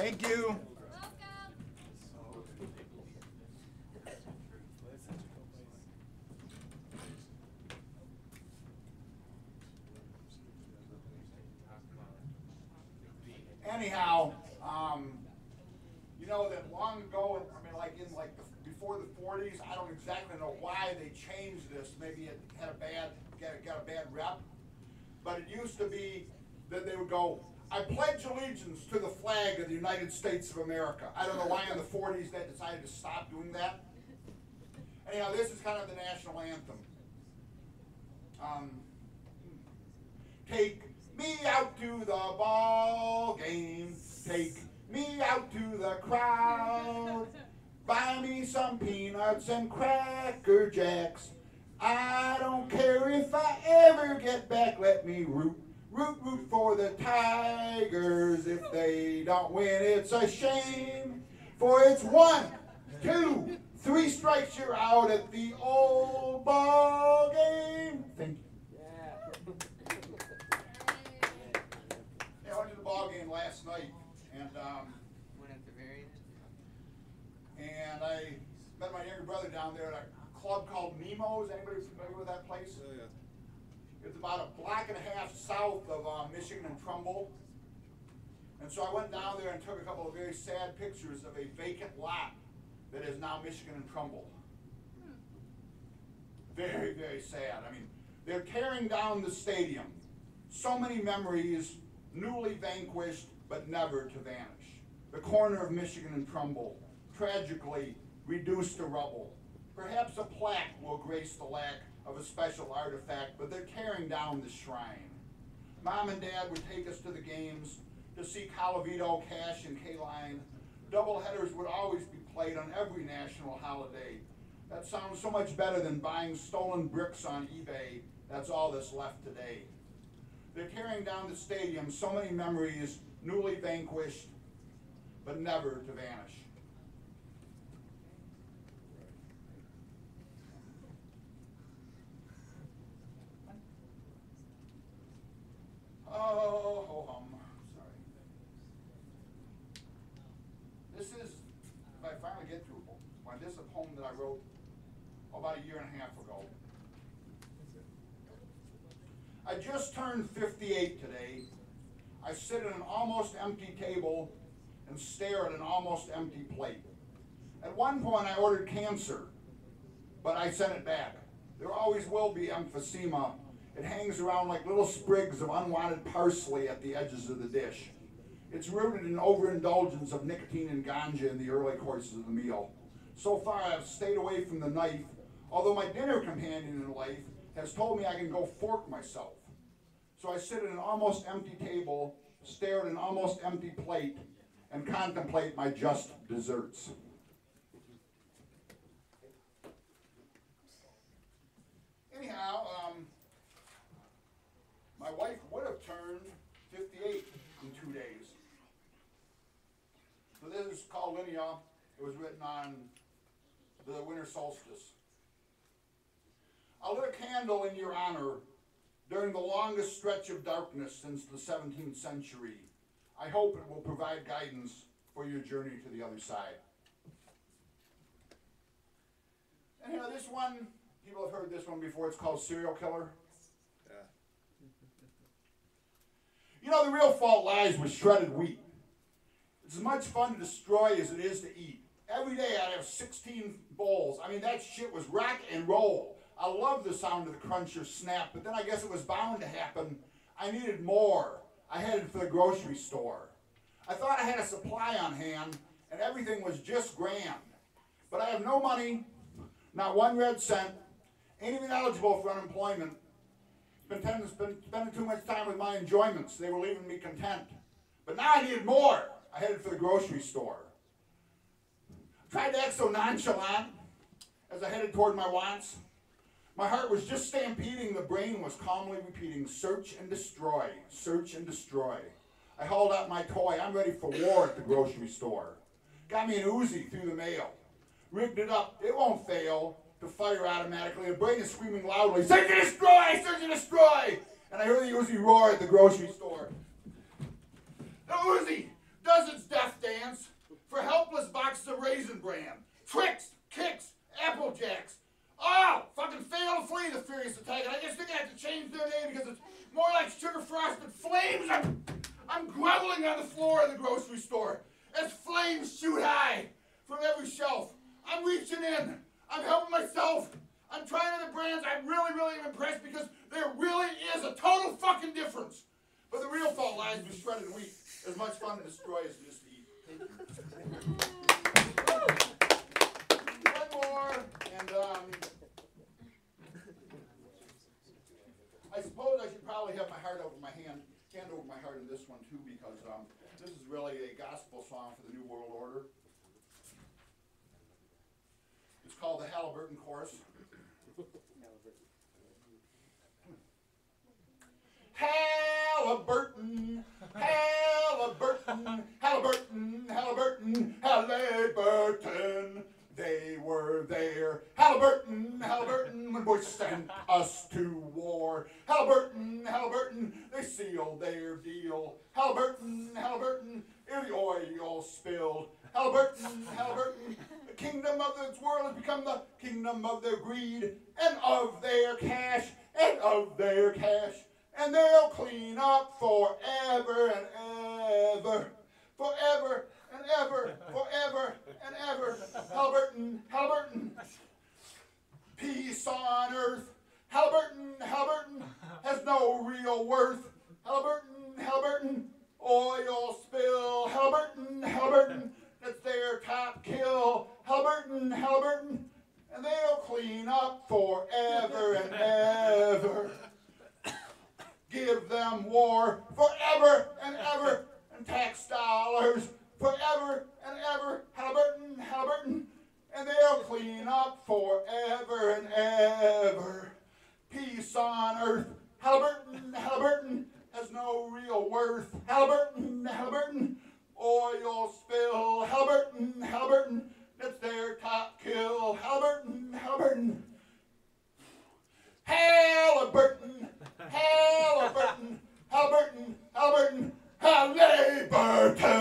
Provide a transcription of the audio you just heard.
Thank you. Anyhow, you know that long ago, I mean, like in like before the 40s, I don't exactly know why they changed this. Maybe it had got a bad rep, but it used to be that they would go, "I pledge allegiance to the flag of the United States of America." I don't know why in the 40s they decided to stop doing that. Anyhow, this is kind of the national anthem. Take me out to the ball game. Take me out to the crowd. Buy me some peanuts and Cracker Jacks. I don't care if I ever get back. Let me root for the Tigers. If they don't win, it's a shame. For it's 1, 2, 3 strikes, you're out at the old ball game. Thank you. I went to the ball game last night, and I met my younger brother down there at a club called Nemo's. Anybody familiar with that place? Oh, yeah. It's about a block and a half south of Michigan and Trumbull. And so I went down there and took a couple of very sad pictures of a vacant lot that is now Michigan and Trumbull. Very, very sad. I mean, they're tearing down the stadium. So many memories, newly vanquished, but never to vanish. The corner of Michigan and Trumbull, tragically reduced to rubble. Perhaps a plaque will grace the lack of a special artifact, but they're tearing down the shrine. Mom and Dad would take us to the games to see Colavito, Cash, and K-Line. Doubleheaders would always be played on every national holiday. That sounds so much better than buying stolen bricks on eBay. That's all that's left today. They're tearing down the stadium, so many memories, newly vanquished, but never to vanish. Sorry. This is, if I finally get through, this is a poem that I wrote about a year and a half ago. I just turned 58 today. I sit at an almost empty table and stare at an almost empty plate. At one point I ordered cancer, but I sent it back. There always will be emphysema. It hangs around like little sprigs of unwanted parsley at the edges of the dish. It's rooted in overindulgence of nicotine and ganja in the early courses of the meal. So far I've stayed away from the knife, although my dinner companion in life has told me I can go fork myself. So I sit at an almost empty table, stare at an almost empty plate, and contemplate my just desserts. Anyhow, my wife would have turned 58 in 2 days. So this is called Linnea. It was written on the winter solstice. I lit a candle in your honor during the longest stretch of darkness since the 17th century. I hope it will provide guidance for your journey to the other side. And you know, this one, people have heard this one before. It's called Serial Killer. Yeah. You know, the real fault lies with shredded wheat. It's as much fun to destroy as it is to eat. Every day I'd have 16 bowls. I mean, that shit was rock and roll. I love the sound of the crunch or snap, but then I guess it was bound to happen. I needed more. I headed for the grocery store. I thought I had a supply on hand, and everything was just grand. But I have no money, not 1 red cent, ain't even eligible for unemployment. Spending too much time with my enjoyments. They were leaving me content. But now I needed more. I headed for the grocery store. Tried to act so nonchalant as I headed toward my wants. My heart was just stampeding. The brain was calmly repeating, search and destroy, search and destroy. I hauled out my toy. I'm ready for war at the grocery store. Got me an Uzi through the mail. Rigged it up. It won't fail to fire automatically. The brain is screaming loudly, search and destroy, search and destroy. And I heard the Uzi roar at the grocery store. The Uzi does its death dance. on the floor of the grocery store as flames shoot high from every shelf. I'm reaching in. I'm helping myself. I'm trying other brands. I really, really am impressed because there really is a total fucking difference. But the real fault lies with shredded wheat. As much fun to destroy as it is to eat. One more, and I suppose I should probably have my heart over my hand over my heart in this one too, because this is really a gospel song for the New World Order. It's called the Halliburton Chorus. Halliburton, Halliburton, Halliburton, Halliburton, Halliburton. They were there. Halliburton, Halliburton, when Bush sent us to war. Halliburton, Halliburton, they sealed their deal. Halliburton, Halliburton, the oil spilled. Halliburton, Halliburton, the kingdom of this world has become the kingdom of their greed and of their cash, and of their cash. And they'll clean up forever and ever, forever and ever, forever and ever. Halliburton, Halliburton, peace on earth. Halliburton, Halliburton has no real worth. Halliburton, Halliburton, oil spill. Halliburton, Halliburton, that's their top kill. Halliburton, Halliburton, and they'll clean up forever and ever. Give them war forever and ever, and tax dollars forever and ever. Halliburton, Halliburton, and they'll clean up forever and ever. Peace on earth. Halliburton, Halliburton has no real worth. Halliburton, Halliburton, oil spill. Halliburton, Halliburton, that's their top kill. Halliburton, Halliburton. Halliburton, Halliburton, Halliburton, Halliburton, Halliburton.